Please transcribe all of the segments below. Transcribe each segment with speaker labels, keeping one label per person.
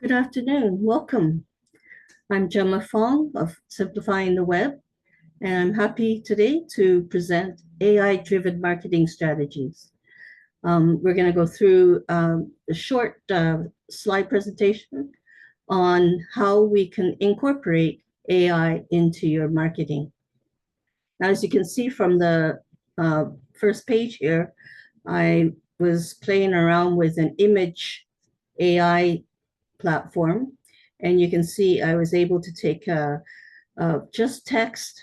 Speaker 1: Good afternoon. Welcome. I'm Gemma Fong of Simplifying the Web, and I'm happy today to present AI-driven marketing strategies. We're going to go through a short slide presentation on how we can incorporate AI into your marketing. Now, as you can see from the first page here, I was playing around with an image AI platform, and you can see I was able to take just text,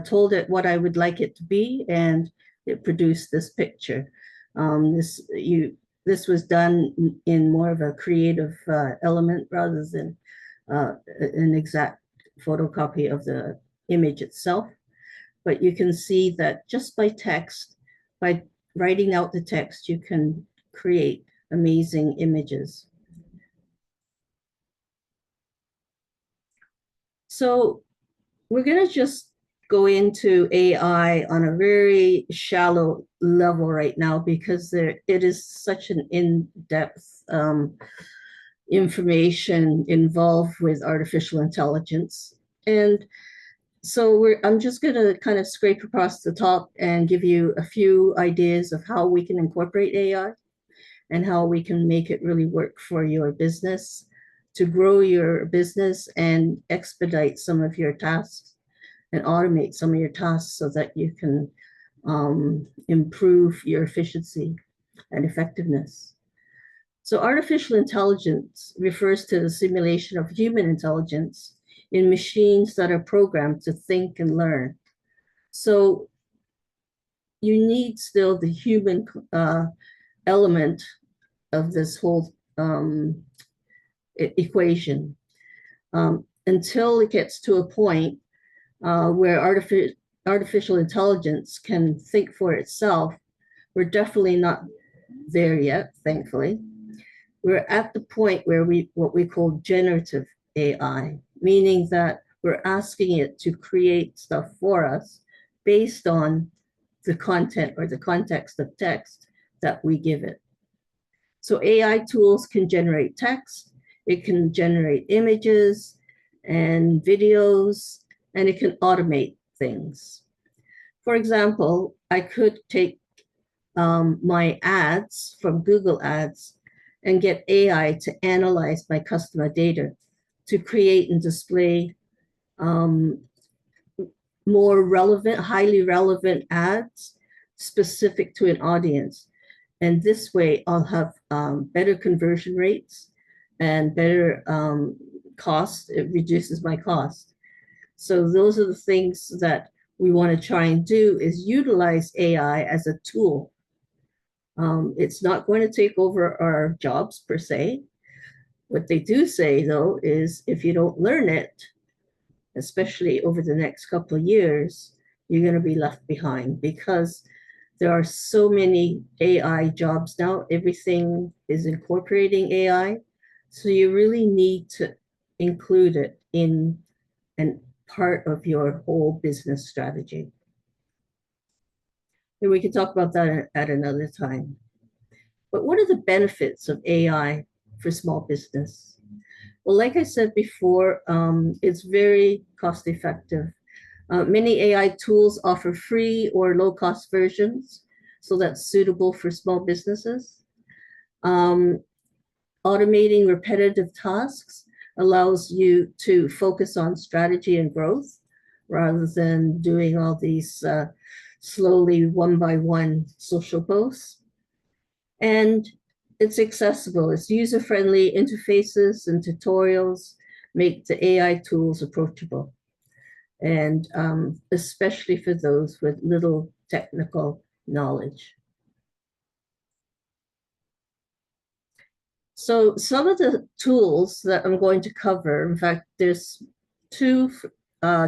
Speaker 1: told it what I would like it to be, and it produced this picture. This was done in more of a creative element rather than an exact photocopy of the image itself. But you can see that just by text, by writing out the text, you can create amazing images. So we're going to just go into AI on a very shallow level right now because it is such an in-depth information involved with artificial intelligence. And so I'm just going to kind of scrape across the top and give you a few ideas of how we can incorporate AI and how we can make it really work for your business, to grow your business and expedite some of your tasks and automate some of your tasks so that you can improve your efficiency and effectiveness. So artificial intelligence refers to the simulation of human intelligence in machines that are programmed to think and learn. So you need still the human element of this whole equation until it gets to a point where artificial intelligence can think for itself. We're definitely not there yet, thankfully. We're at the point where what we call generative AI, meaning that we're asking it to create stuff for us based on the content or the context of text that we give it. So AI tools can generate text, it can generate images and videos, and it can automate things. For example, I could take my ads from Google Ads and get AI to analyze my customer data to create and display more relevant, highly relevant ads specific to an audience. And this way I'll have better conversion rates and better cost. It reduces my cost. So those are the things that we want to try and do, is utilize AI as a tool. It's not going to take over our jobs per se. What they do say, though, is if you don't learn it, especially over the next couple of years, you're going to be left behind because there are so many AI jobs now. Everything is incorporating AI. So you really need to include it in an part of your whole business strategy. And we can talk about that at another time. But what are the benefits of AI for small business? Well, like I said before, it's very cost effective. Many AI tools offer free or low-cost versions, so that's suitable for small businesses. Automating repetitive tasks allows you to focus on strategy and growth rather than doing all these slowly one-by-one social posts. And it's accessible. It's user-friendly. Interfaces and tutorials make the AI tools approachable, and especially for those with little technical knowledge. So some of the tools that I'm going to cover, in fact, there's two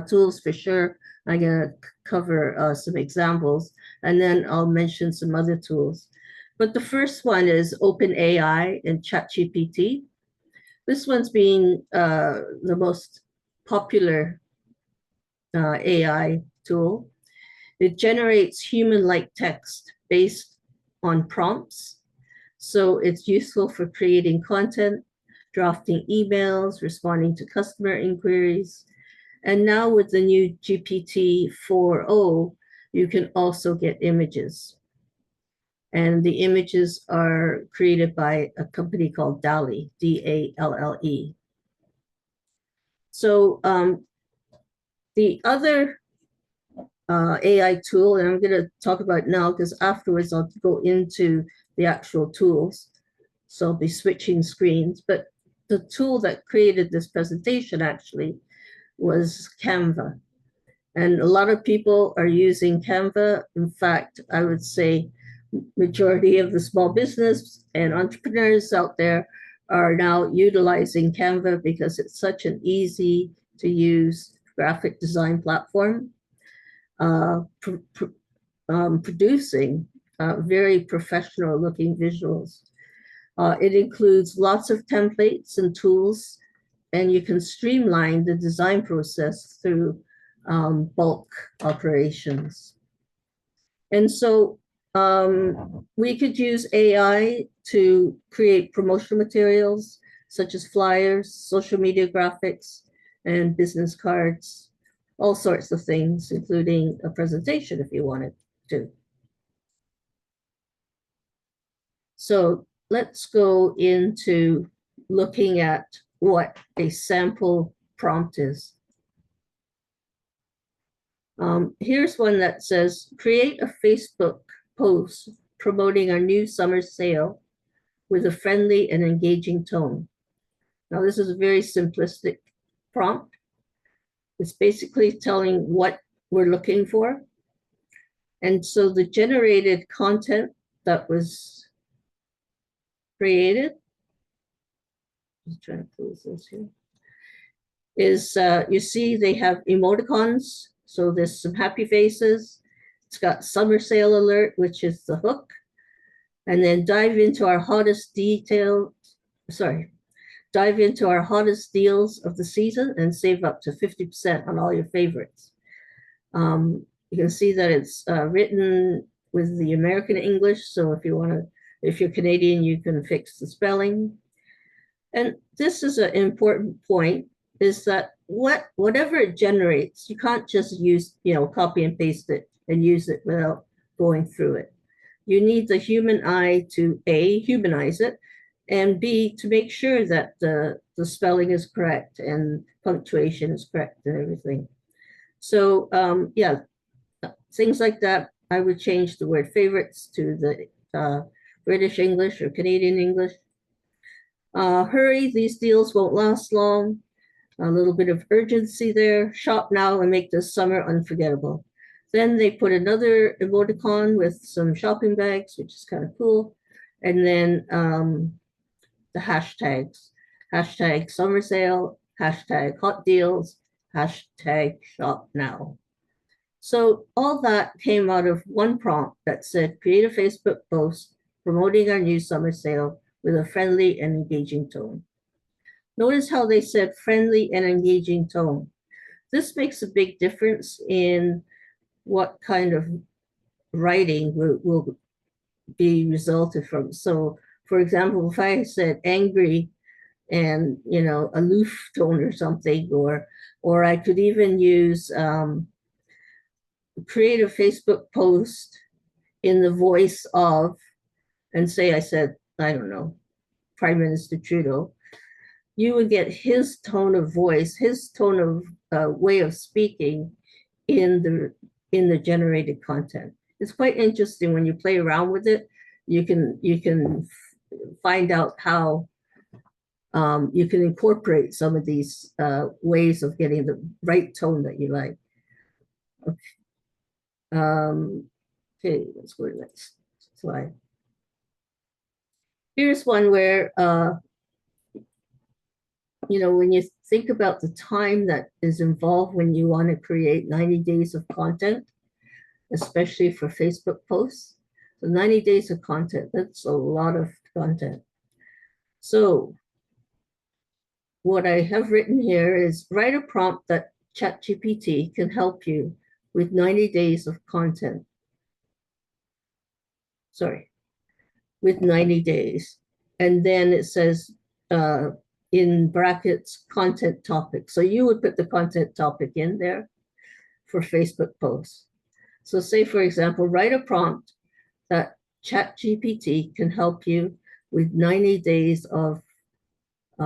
Speaker 1: tools for sure. I'm going to cover some examples, and then I'll mention some other tools. But the first one is OpenAI and ChatGPT. This one's been the most popular AI tool. It generates human-like text based on prompts. So it's useful for creating content, drafting emails, responding to customer inquiries. And now with the new GPT 4.0, you can also get images. And the images are created by a company called DALL-E, DALLE. So the other AI tool, and I'm going to talk about it now because afterwards I'll go into the actual tools. So I'll be switching screens. But the tool that created this presentation actually was Canva. And a lot of people are using Canva. In fact, I would say majority of the small business and entrepreneurs out there are now utilizing Canva because it's such an easy to use graphic design platform, producing very professional looking visuals. It includes lots of templates and tools, and you can streamline the design process through bulk operations. And so we could use AI to create promotional materials such as flyers, social media graphics, and business cards, all sorts of things, including a presentation if you wanted to. So let's go into looking at what a sample prompt is. Here's one that says, create a Facebook post promoting our new summer sale with a friendly and engaging tone. Now, this is a very simplistic prompt. It's basically telling what we're looking for. And so the generated content that was created, just trying to close this here, is you see they have emoticons. So there's some happy faces. It's got summer sale alert, which is the hook. And then dive into our hottest deals of the season and save up to 50% on all your favorites. You can see that it's written with the American English. So if you're Canadian, you can fix the spelling. And this is an important point, is that whatever it generates, you can't just use, copy and paste it and use it without going through it. You need the human eye to A, humanize it, and B, to make sure that the spelling is correct and punctuation is correct and everything. So yeah, things like that, I would change the word favorites to the British English or Canadian English. Hurry, these deals won't last long. A little bit of urgency there. Shop now and make this summer unforgettable. Then they put another emoticon with some shopping bags, which is kind of cool. And then the hashtags. Hashtag summer sale, hashtag hot deals, hashtag shop now. So all that came out of one prompt that said, create a Facebook post promoting our new summer sale with a friendly and engaging tone. Notice how they said friendly and engaging tone. This makes a big difference in what kind of writing will be resulted from. So, for example, if I said angry and, aloof tone or something, or I could even use create a Facebook post in the voice of, and say I said, I don't know, Prime Minister Trudeau, you would get his tone of voice, his tone of way of speaking in the generated content. It's quite interesting when you play around with it. You can find out how you can incorporate some of these ways of getting the right tone that you like. Okay, let's go to the next slide. Here's one where when you think about the time that is involved when you want to create 90 days of content, especially for Facebook posts. So 90 days of content, that's a lot of content. So what I have written here is write a prompt that ChatGPT can help you with 90 days of content. With 90 days. And then it says, in brackets content topic. So you would put the content topic in there for Facebook posts. So say, for example, write a prompt that ChatGPT can help you with 90 days of I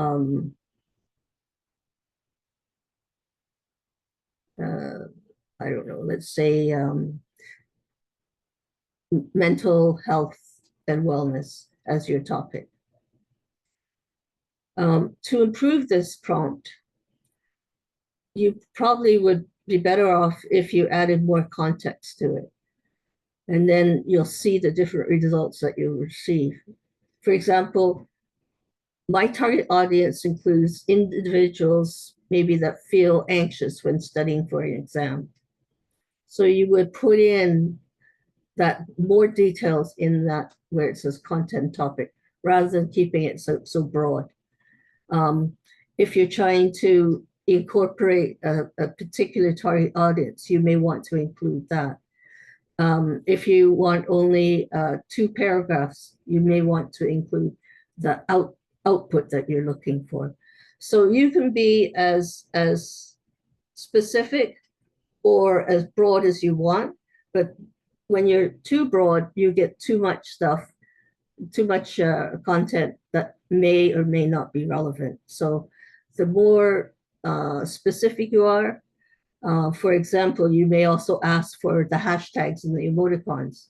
Speaker 1: don't know, let's say mental health and wellness as your topic. To improve this prompt, you probably would be better off if you added more context to it. And then you'll see the different results that you receive. For example, my target audience includes individuals maybe that feel anxious when studying for an exam. So you would put in that more details in that where it says content topic rather than keeping it so broad. If you're trying to incorporate a particular target audience, you may want to include that. If you want only 2 paragraphs, you may want to include the output that you're looking for. So you can be as specific or as broad as you want, but when you're too broad, you get too much stuff, too much content that may or may not be relevant. So the more specific you are, for example, you may also ask for the hashtags and the emoticons.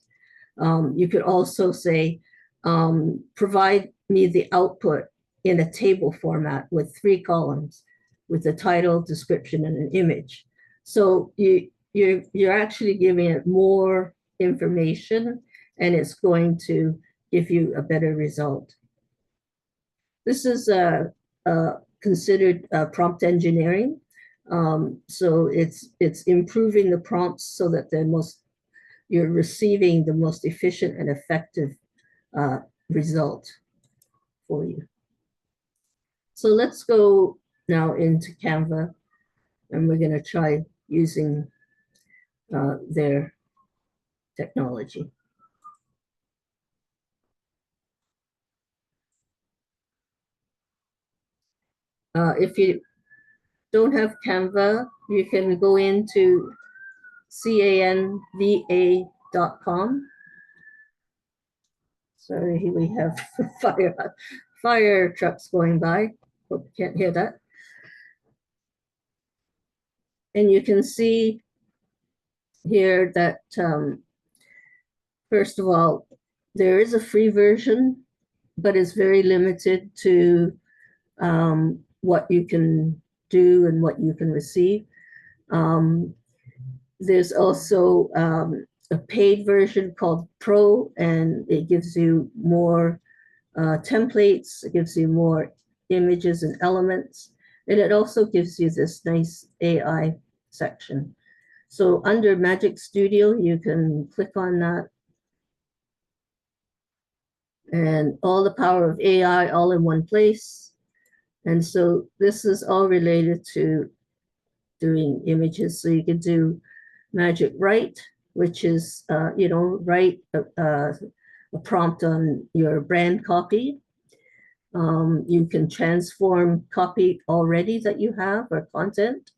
Speaker 1: You could also say, provide me the output in a table format with 3 columns with the title, description, and an image. So you're actually giving it more information and it's going to give you a better result. This is considered prompt engineering. So it's improving the prompts so that you're receiving the most efficient and effective result for you. So let's go now into Canva, and we're going to try using their technology. If you don't have Canva, you can go into canva.com. Sorry, here we have fire trucks going by. Hope you can't hear that. And you can see here that, first of all, there is a free version, but it's very limited to what you can do and what you can receive. There's also a paid version called Pro, and it gives you more templates, it gives you more images and elements, and it also gives you this nice AI section. So under Magic Studio, you can click on that, and all the power of AI all in one place. And so this is all related to doing images. So you can do Magic Write, which is, write a prompt on your brand copy. You can transform copy already that you have or content.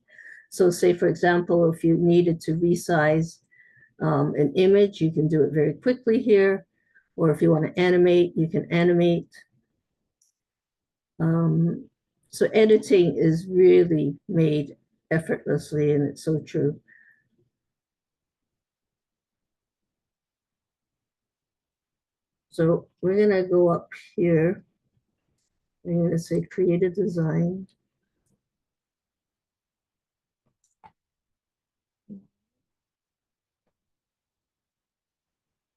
Speaker 1: So say, for example, if you needed to resize an image, you can do it very quickly here. Or if you want to animate, you can animate. So editing is really made effortlessly, and it's so true. So we're going to go up here. I'm going to say create a design.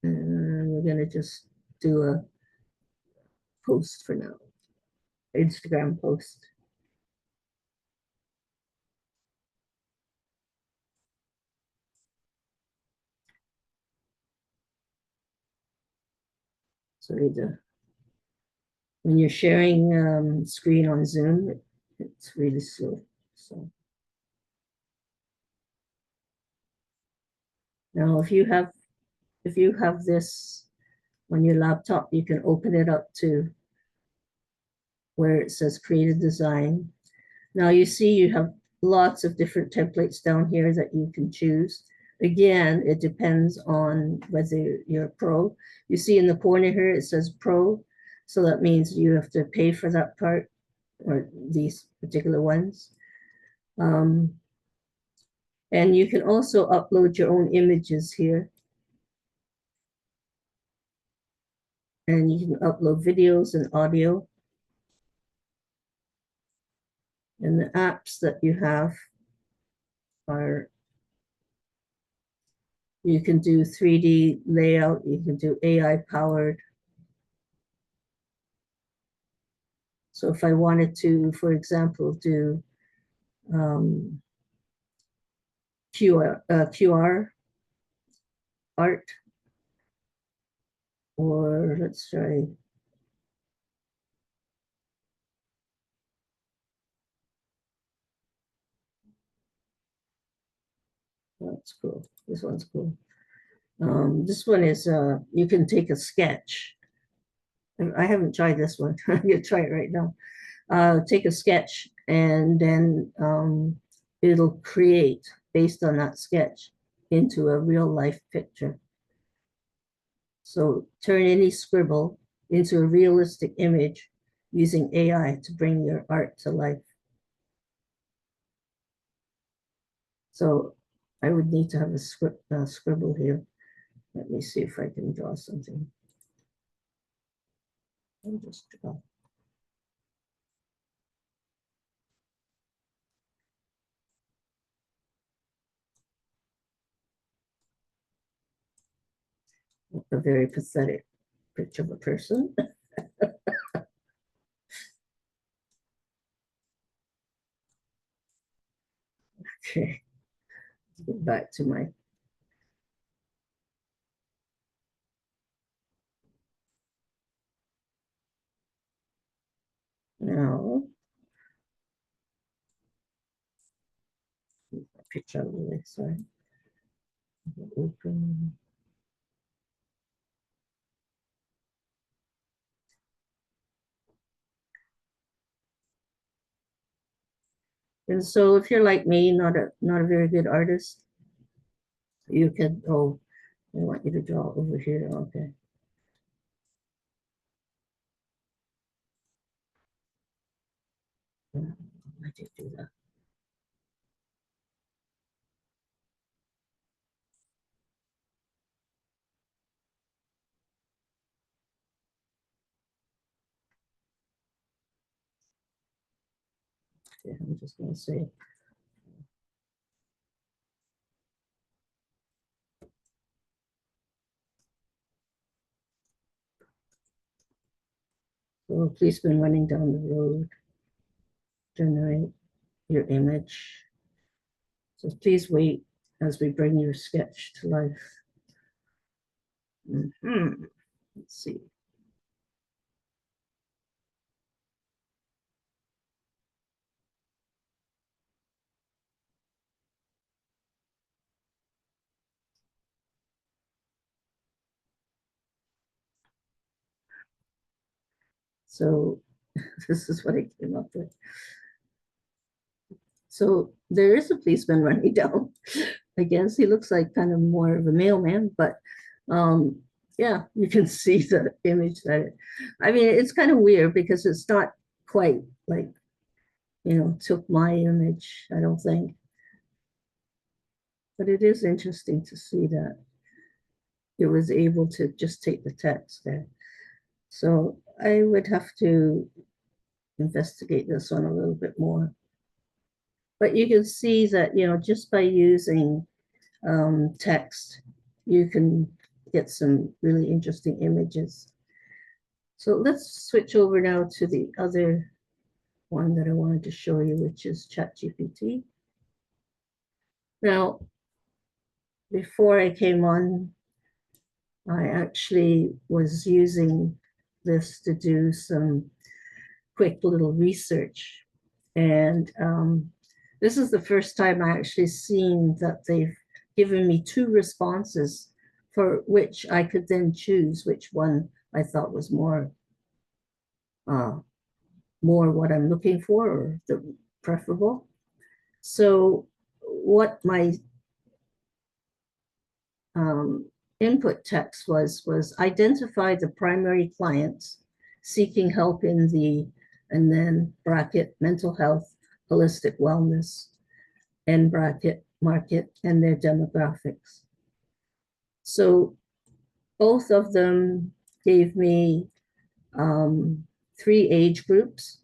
Speaker 1: And we're going to just do a post for now, Instagram post. Sorry, when you're sharing screen on Zoom, it's really slow. So now if you have this on your laptop, you can open it up to where it says create a design. Now you see you have lots of different templates down here that you can choose. Again, it depends on whether you're a pro. You see in the corner here, it says pro. So that means you have to pay for that part or these particular ones. And you can also upload your own images here. And you can upload videos and audio. And the apps that you have are, you can do 3D layout, you can do AI powered. So if I wanted to, for example, do QR art, or let's try that's cool. This one's cool. This one is you can take a sketch. I haven't tried this one. I'm gonna try it right now. Take a sketch and then it'll create based on that sketch into a real life picture. So turn any scribble into a realistic image using AI to bring your art to life. So I would need to have a scribble here. Let me see if I can draw something. I'll just draw. A very pathetic picture of a person. Okay, go back to my. Now, picture of the sorry. Open. And so if you're like me, not a very good artist, you could, oh, I want you to draw over here. Okay. I did do that. Okay, I'm just going to say. So a policeman running down the road, generate your image. So please wait as we bring your sketch to life. Let's see. So this is what I came up with. So there is a policeman running down. I guess he looks like kind of more of a mailman, but yeah, you can see the image that I mean, it's kind of weird because it's not quite like, took my image, I don't think. But it is interesting to see that it was able to just take the text there. So I would have to investigate this one a little bit more. But you can see that, just by using text, you can get some really interesting images. So let's switch over now to the other one that I wanted to show you, which is ChatGPT. Now, before I came on, I actually was using this to do some quick little research. And this is the first time I actually seen that they've given me two responses for which I could then choose which one I thought was more more what I'm looking for or the preferable. So what my input text was identify the primary clients seeking help in the, and then bracket, mental health, holistic wellness, end bracket, market, and their demographics. So both of them gave me 3 age groups.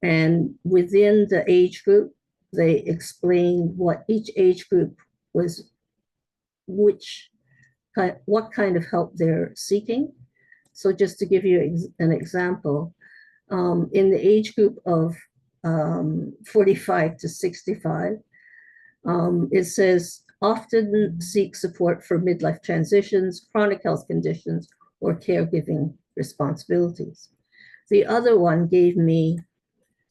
Speaker 1: And within the age group, they explained what each age group was, what kind of help they're seeking. So just to give you an example, in the age group of 45 to 65, it says often seek support for midlife transitions, chronic health conditions, or caregiving responsibilities. The other one gave me,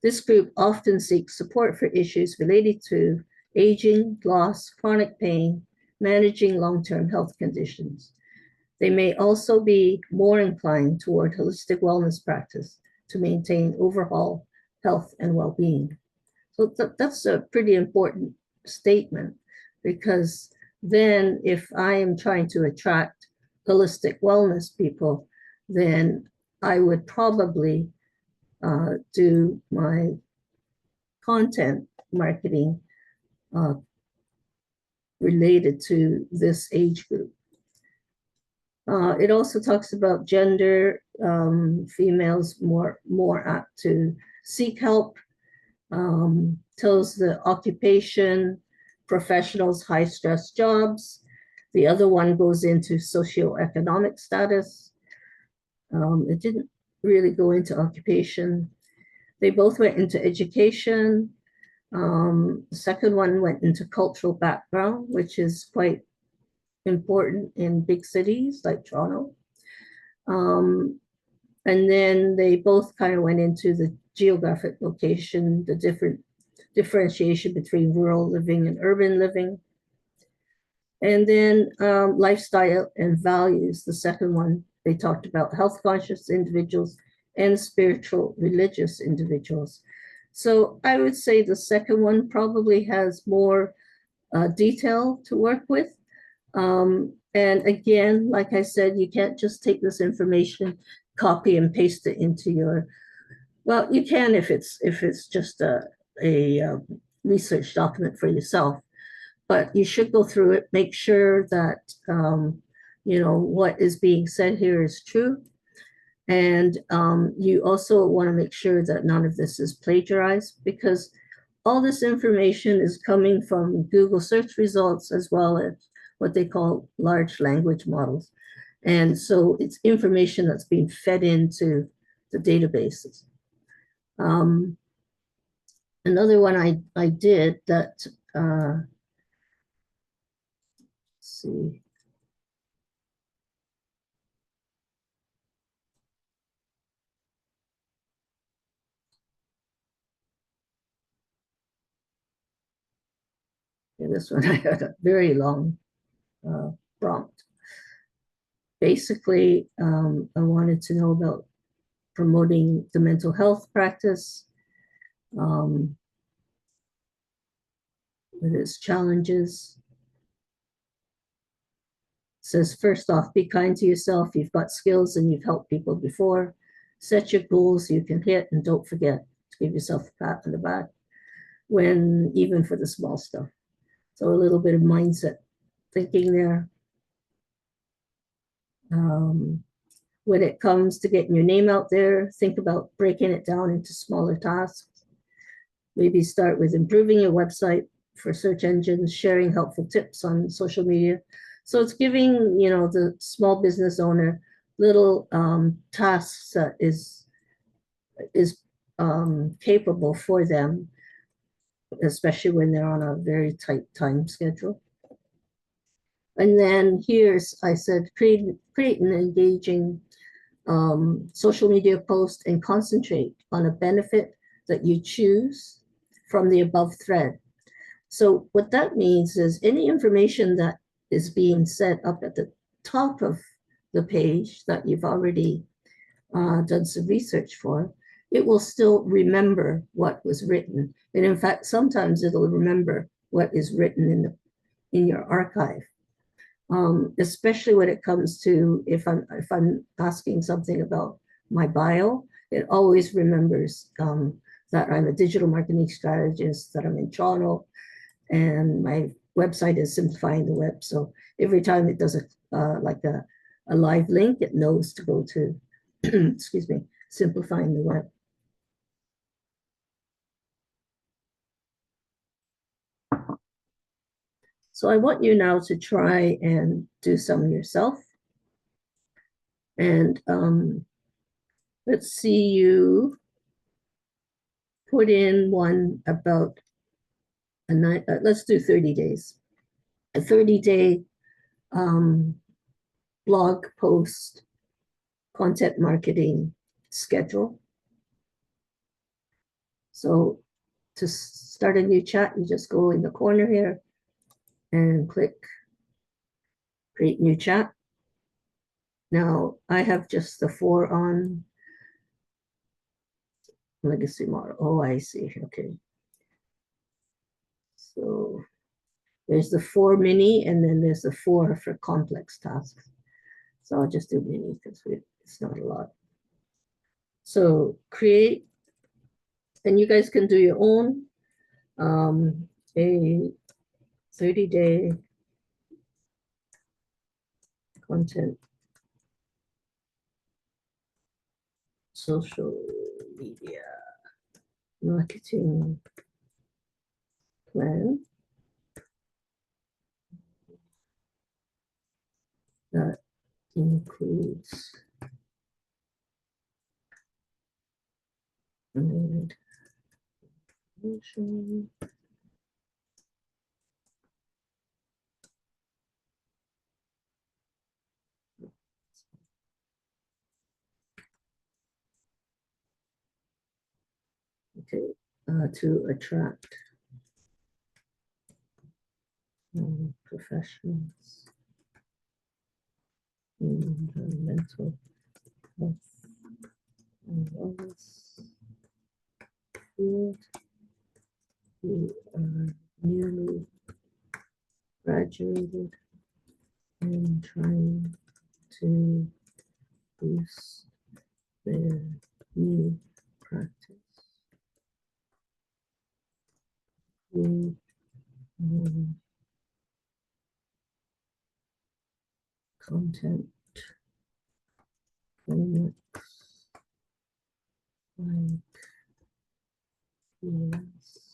Speaker 1: this group often seeks support for issues related to aging, loss, chronic pain, managing long-term health conditions. They may also be more inclined toward holistic wellness practice to maintain overall health and well-being. So that's a pretty important statement, because then if I am trying to attract holistic wellness people, then I would probably do my content marketing related to this age group. It also talks about gender, females more apt to seek help, tells the occupation, professionals, high stress jobs. The other one goes into socioeconomic status. It didn't really go into occupation. They both went into education. The second one went into cultural background, which is quite important in big cities like Toronto. And then they both kind of went into the geographic location, the different differentiation between rural living and urban living. And then lifestyle and values, the second one, they talked about health conscious individuals and spiritual religious individuals. So I would say the second one probably has more detail to work with. And again, like I said, you can't just take this information, copy and paste it into your, well, you can if it's just a research document for yourself, but you should go through it, make sure that what is being said here is true. And you also want to make sure that none of this is plagiarized, because all this information is coming from Google search results as well as what they call large language models. And so it's information that's being fed into the databases. Another one I did that, let's see. Yeah, this one I had a very long prompt. Basically, I wanted to know about promoting the mental health practice, with its challenges. It says, first off, be kind to yourself. You've got skills and you've helped people before. Set your goals you can hit, and don't forget to give yourself a pat on the back, when even for the small stuff. So a little bit of mindset thinking there. When it comes to getting your name out there, think about breaking it down into smaller tasks. Maybe start with improving your website for search engines, sharing helpful tips on social media. So it's giving, the small business owner little tasks that is capable for them, especially when they're on a very tight time schedule. And then I said, create an engaging social media post and concentrate on a benefit that you choose from the above thread. So what that means is any information that is being set up at the top of the page that you've already done some research for, it will still remember what was written. And in fact, sometimes it'll remember what is written in your archive. Especially when it comes to if I'm asking something about my bio, it always remembers that I'm a digital marketing strategist, that I'm in Toronto, and my website is Simplifying the Web. So every time it does a live link, it knows to go to excuse me, Simplifying the Web. So I want you now to try and do some yourself. And let's see you put in one about a night. Let's do 30 days. A 30-day blog post content marketing schedule. So to start a new chat, you just go in the corner here and click create new chat. Now I have just the 4 on legacy model. Oh, I see. Okay. So there's the 4 mini, and then there's the 4 for complex tasks. So I'll just do mini because it's not a lot. So create, and you guys can do your own a 30-day content social media marketing plan that includes information, okay, to attract professionals in the mental health and wellness field who are newly graduated and trying to boost their new practice. Content frameworks like yes,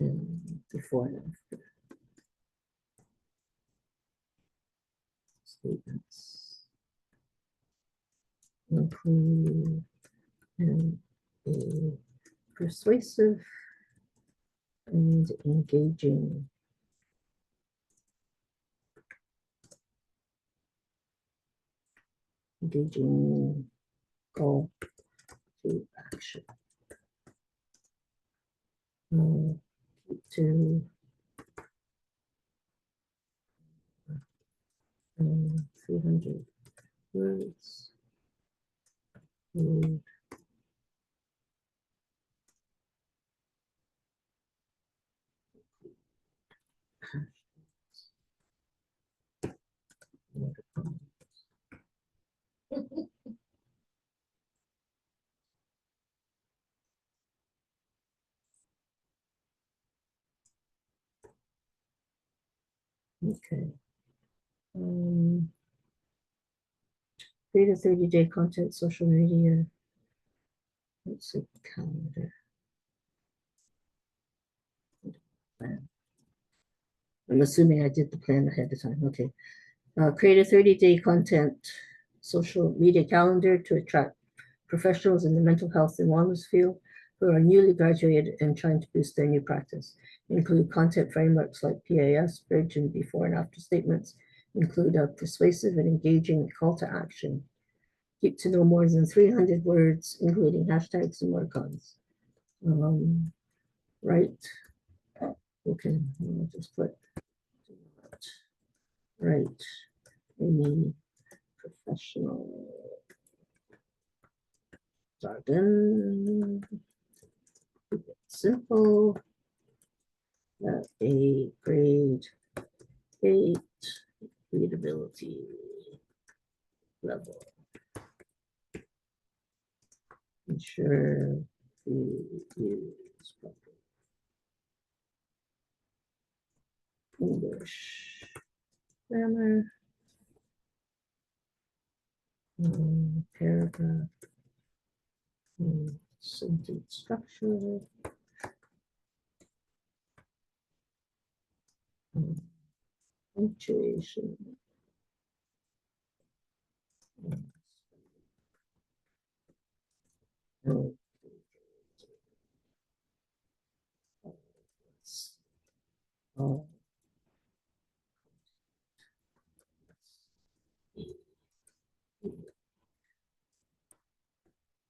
Speaker 1: and before and after statements include a persuasive and engaging call to action to 300 words. Okay. Create a 30-day content social media. Let's see, calendar. Plan. I'm assuming I did the plan ahead of time. Okay. Create a 30-day content social media calendar to attract professionals in the mental health and wellness field who are newly graduated and trying to boost their new practice. Include content frameworks like PAS, bridge, and before and after statements. Include a persuasive and engaging call to action. Keep to no more than 300 words, including hashtags and emoticons. right? Okay, I'll just put right, any professional jargon, keep it simple, at a grade 8 readability level. Ensure you use proper English grammar, paragraph, sentence structure, punctuation, um, uh,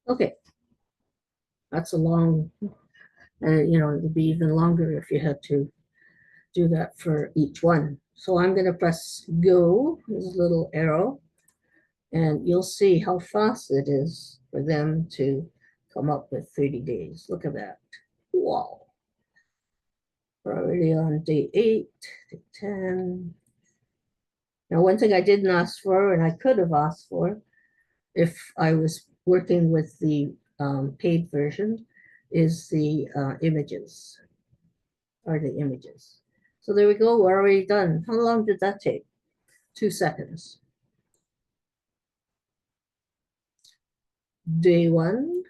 Speaker 1: okay, that's a long, it would be even longer if you had to do that for each one. So I'm going to press go, this little arrow, and you'll see how fast it is for them to come up with 30 days. Look at that. Wow. We're already on day 8, day 10. Now, one thing I didn't ask for, and I could have asked for if I was working with the paid version, is the images, or the images. So there we go, we're already done. How long did that take? 2 seconds. Day 1.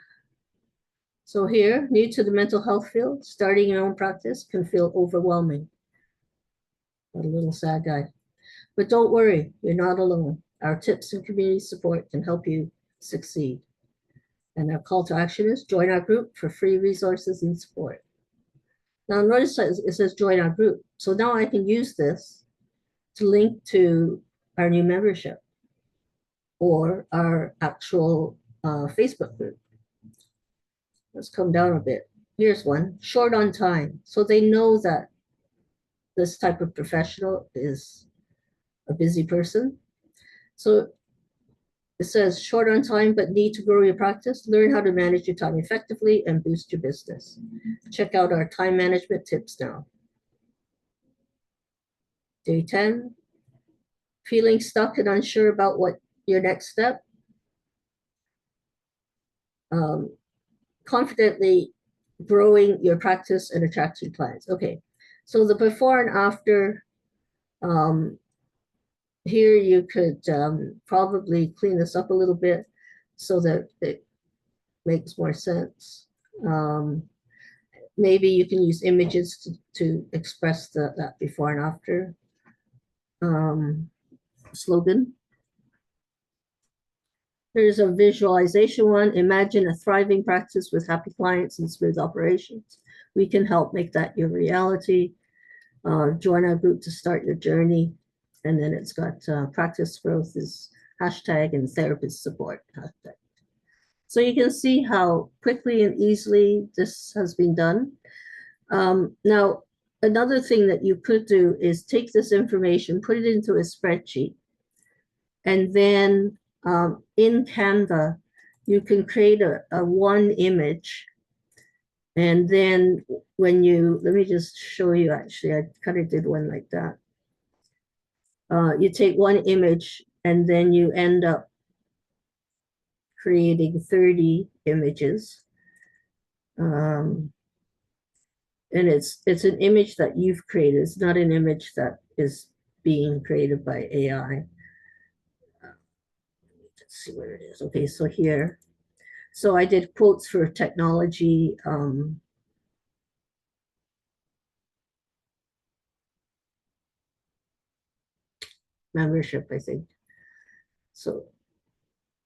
Speaker 1: So here, new to the mental health field, starting your own practice can feel overwhelming. A little sad guy. But don't worry, you're not alone. Our tips and community support can help you succeed. And our call to action is join our group for free resources and support. Now notice it says join our group. So now I can use this to link to our new membership or our actual Facebook group. Let's come down a bit. Here's one, short on time. So they know that this type of professional is a busy person. So it says short on time, but need to grow your practice. Learn how to manage your time effectively and boost your business. Check out our time management tips now. Day 10, feeling stuck and unsure about what your next step. Confidently growing your practice and attracting clients. Okay, so the before and after, here you could probably clean this up a little bit so that it makes more sense. Maybe you can use images to express that before and after slogan. There's a visualization one. Imagine a thriving practice with happy clients and smooth operations. We can help make that your reality. Join our group to start your journey. And then it's got practice growth is hashtag and therapist support hashtag. So you can see how quickly and easily this has been done. Now, another thing that you could do is take this information, put it into a spreadsheet, and then in Canva, you can create a one image. And then when let me just show you, actually, I kind of did one like that. You take one image and then you end up creating 30 images. And it's an image that you've created. It's not an image that is being created by AI. Let's see where it is. Okay, so here. So I did quotes for technology. Membership, I think. So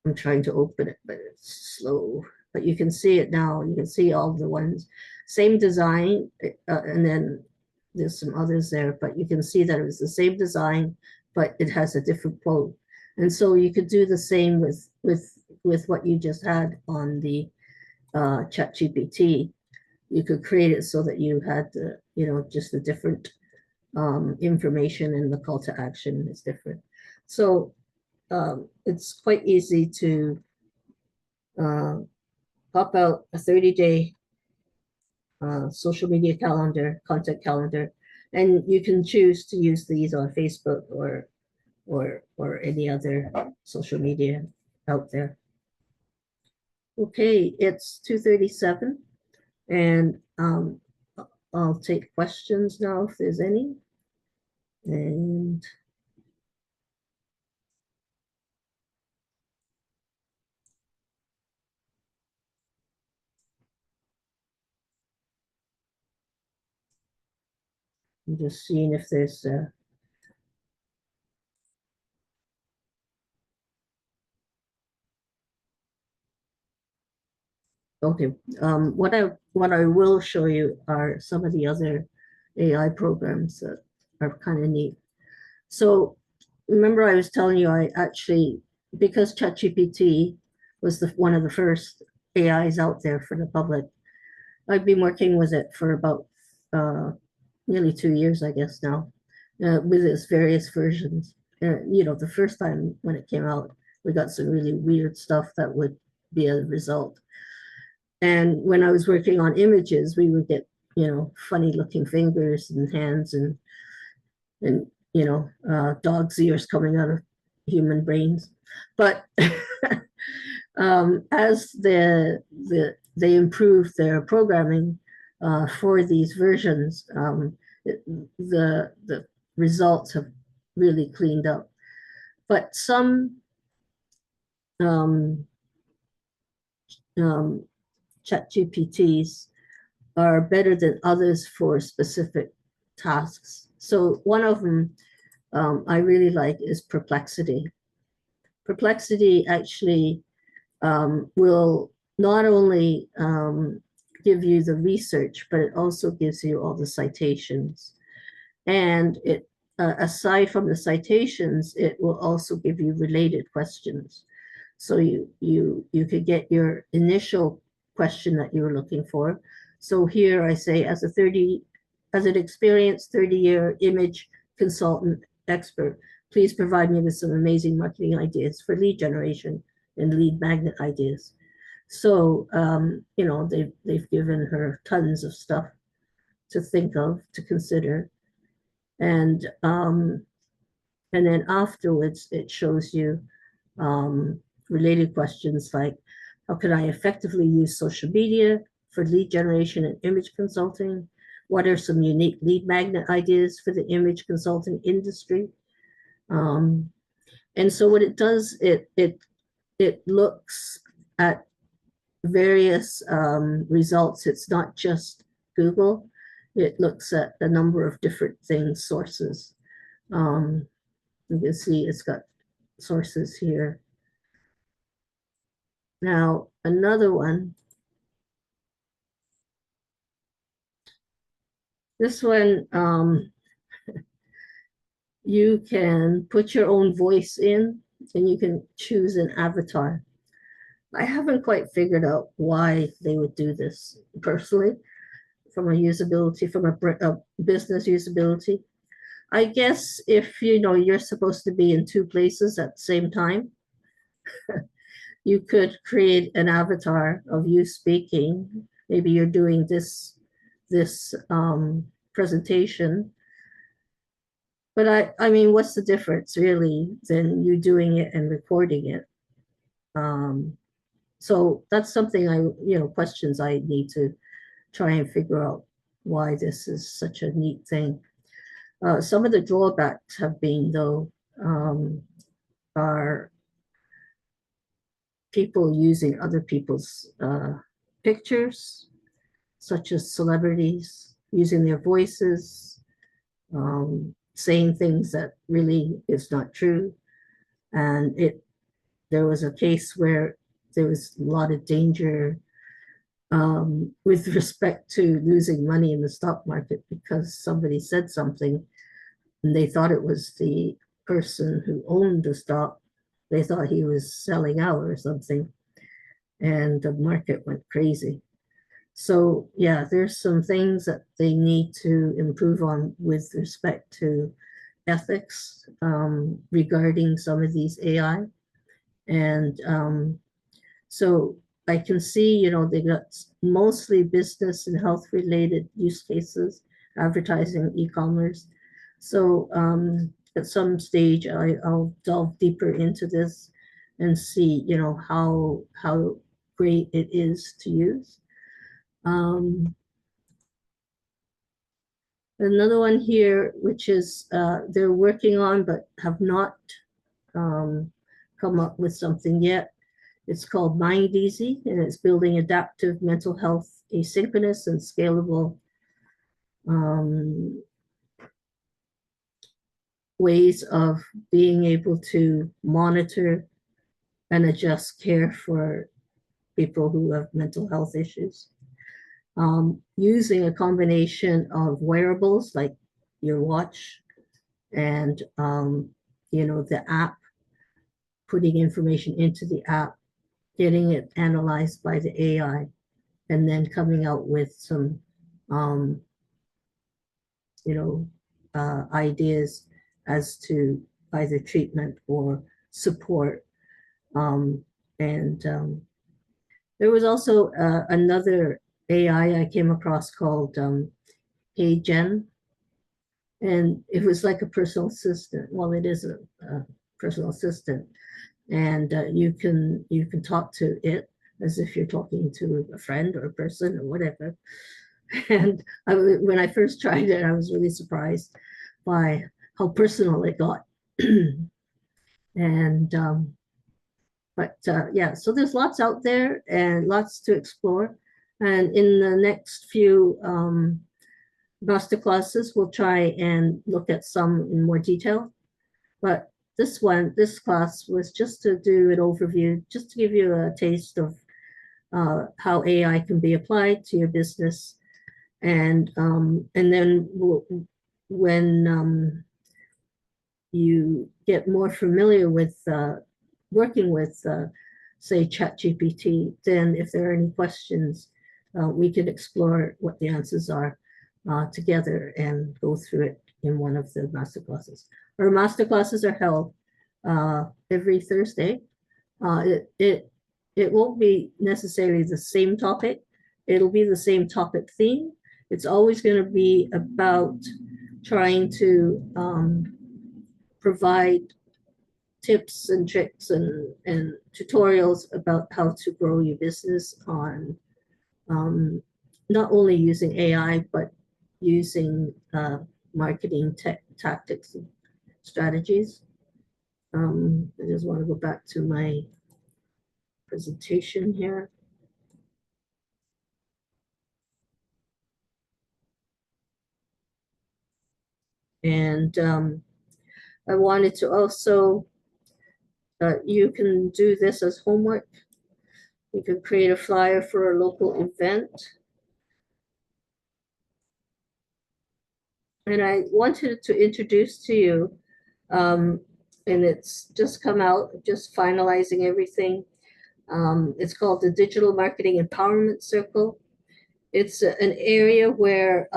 Speaker 1: I'm trying to open it, but it's slow. But you can see it now. You can see all the ones. Same design, and then there's some others there, but you can see that it was the same design, but it has a different quote. And so you could do the same with what you just had on the ChatGPT. you could create it so that you had the, just the different information, and the call to action is different. So it's quite easy to uh, pop out a 30-day social media calendar, content calendar, and you can choose to use these on Facebook or any other social media out there. Okay, it's 2:37, and I'll take questions now if there's any. And I'm just seeing if there's okay. What I will show you are some of the other AI programs that are kind of neat. So remember I was telling you I actually, because ChatGPT was one of the first AIs out there for the public, I've been working with it for about nearly 2 years, I guess now, with its various versions. The first time when it came out, we got some really weird stuff that would be a result. And when I was working on images, we would get, funny looking fingers and hands and dog's ears coming out of human brains. But as they improved their programming for these versions, the results have really cleaned up. But some um, um, chat GPTs are better than others for specific tasks. So one of them I really like is Perplexity. Perplexity actually will not only give you the research, but it also gives you all the citations. And it, aside from the citations, it will also give you related questions. So you could get your initial question that you were looking for. So here I say, as an experienced 30-year image consultant expert, please provide me with some amazing marketing ideas for lead generation and lead magnet ideas. So they've given her tons of stuff to think of, to consider, and then afterwards it shows you related questions like, how can I effectively use social media for lead generation and image consulting? What are some unique lead magnet ideas for the image consulting industry? And so what it does, it looks at various results. It's not just Google. It looks at a number of different things, sources. Um, you can see it's got sources here. Now, another one, this one, you can put your own voice in and you can choose an avatar. I haven't quite figured out why they would do this personally, from a usability, from a business usability. I guess if you're supposed to be in two places at the same time, you could create an avatar of you speaking. Maybe you're doing this presentation, but I mean, what's the difference really than you doing it and recording it? Um, so that's something questions I need to try and figure out why this is such a neat thing. Some of the drawbacks have been, though, are people using other people's pictures, such as celebrities, using their voices, saying things that really is not true. And there was a case where there was a lot of danger with respect to losing money in the stock market because somebody said something and they thought it was the person who owned the stock. They thought he was selling out or something, and the market went crazy. So yeah, there's some things that they need to improve on with respect to ethics regarding some of these AI. And so I can see, they got mostly business and health related use cases, advertising, e-commerce. So at some stage, I'll delve deeper into this and see, how great it is to use. Another one here, which is they're working on but have not um, come up with something yet. It's called Mind Easy, and it's building adaptive mental health, asynchronous and scalable um, ways of being able to monitor and adjust care for people who have mental health issues. Using a combination of wearables like your watch and the app, putting information into the app, getting it analyzed by the AI, and then coming out with some um, ideas as to either treatment or support. And there was also another AI I came across called Hey Gen, and it was like a personal assistant. Well, it is a personal assistant, and you can talk to it as if you're talking to a friend or a person or whatever. And when I first tried it, I was really surprised by how personal it got. And but yeah, so there's lots out there and lots to explore. And in the next few master classes, we'll try and look at some in more detail. But this class was just to do an overview, just to give you a taste of how AI can be applied to your business. And then when you get more familiar with working with, say, ChatGPT, then if there are any questions, we can explore what the answers are together and go through it in one of the master classes. Our master classes are held every Thursday. It won't be necessarily the same topic. It'll be the same topic theme. It's always going to be about trying to provide tips and tricks and tutorials about how to grow your business on not only using AI, but using marketing tactics and strategies. I just want to go back to my presentation here. And I wanted to also, you can do this as homework. You can create a flyer for a local event. And I wanted to introduce to you, and it's just come out, just finalizing everything. It's called the Digital Marketing Empowerment Circle. It's an area where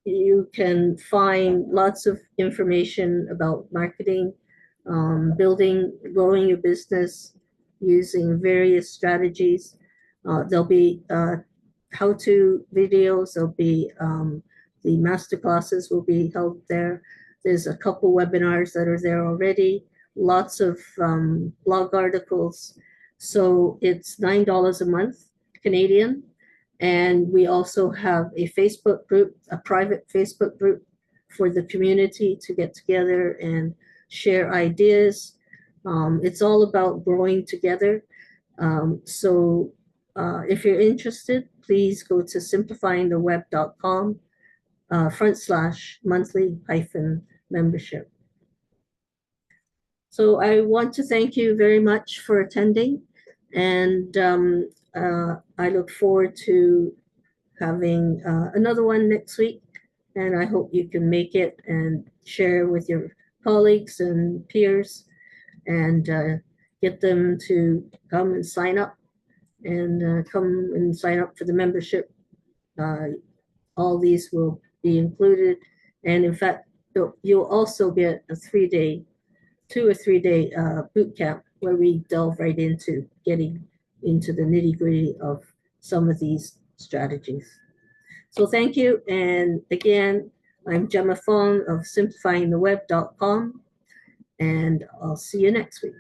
Speaker 1: you can find lots of information about marketing, building, growing your business using various strategies. There'll be how-to videos. There'll be the master classes will be held there. There's a couple webinars that are there already. Lots of blog articles. So it's $9 a month Canadian. And we also have a Facebook group, a private Facebook group for the community to get together and share ideas. It's all about growing together. So if you're interested, please go to simplifyingtheweb.com /monthly-membership. So I want to thank you very much for attending, and I look forward to having another one next week, and I hope you can make it and share with your colleagues and peers and get them to come and sign up and come and sign up for the membership. All these will be included. And in fact, you'll also get a 3-day, 2 or 3-day boot camp where we delve right into getting into the nitty gritty of some of these strategies. So thank you. And again, I'm Gemma Fong of SimplifyingTheWeb.com, and I'll see you next week.